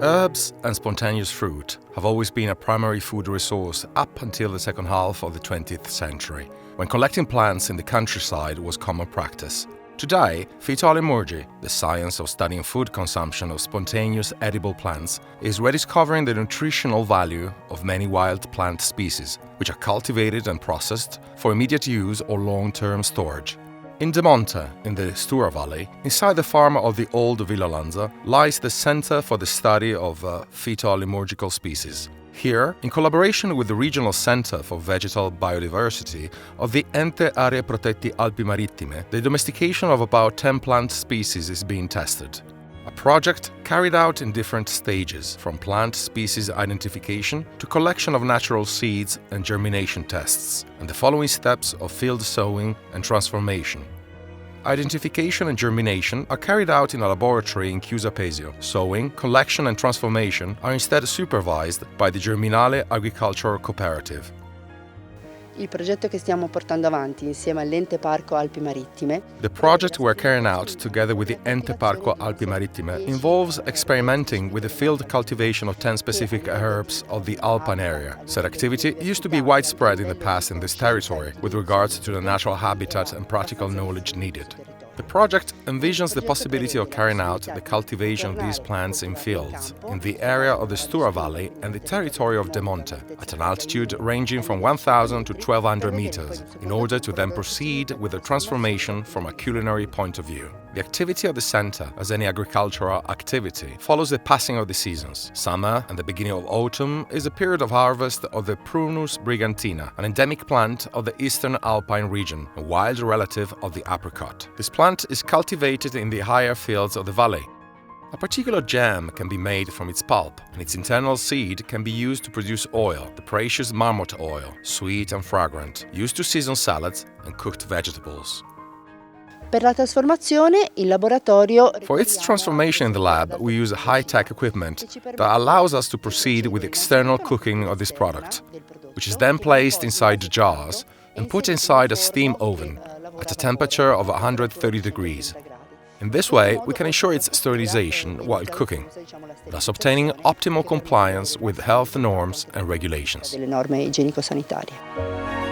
Herbs and spontaneous fruit have always been a primary food resource up until the second half of the 20th century, when collecting plants in the countryside was common practice. Today, phytoaliurgy, the science of studying food consumption of spontaneous edible plants, is rediscovering the nutritional value of many wild plant species, which are cultivated and processed for immediate use or long-term storage. In Demonte, in the Stura Valley, inside the farm of the old Villa Lanza, lies the Center for the Study of Phytoalimurgical Species. Here, in collaboration with the Regional Center for Vegetal Biodiversity of the Ente Aree Protetti Alpi Marittime, the domestication of about 10 plant species is being tested. A project carried out in different stages, from plant species identification to collection of natural seeds and germination tests, and the following steps of field sowing and transformation. Identification and germination are carried out in a laboratory in Chiusa Pesio. Sowing, collection and transformation are instead supervised by the Germinale agricultural cooperative. Il progetto che stiamo portando avanti insieme all'Ente Parco Alpi Marittime. The project we're carrying out together with the Ente Parco Alpi Marittime involves experimenting with the field cultivation of 10 specific herbs of the Alpine area. Said activity used to be widespread in the past in this territory with regards to the natural habitat and practical knowledge needed. The project envisions the possibility of carrying out the cultivation of these plants in fields, in the area of the Stura Valley and the territory of Demonte, at an altitude ranging from 1,000 to 1,200 meters, in order to then proceed with the transformation from a culinary point of view. The activity of the center, as any agricultural activity, follows the passing of the seasons. Summer and the beginning of autumn is a period of harvest of the Prunus brigantina, an endemic plant of the eastern alpine region, a wild relative of the apricot. This plant is cultivated in the higher fields of the valley. A particular jam can be made from its pulp, and its internal seed can be used to produce oil, the precious marmot oil, sweet and fragrant, used to season salads and cooked vegetables. Per la trasformazione, il laboratorio. For its transformation in the lab, we use high-tech equipment that allows us to proceed with external cooking of this product, which is then placed inside jars and put inside a steam oven at a temperature of 130 degrees. In this way, we can ensure its sterilization while cooking, thus obtaining optimal compliance with health norms and regulations. Delle norme igienico-sanitarie.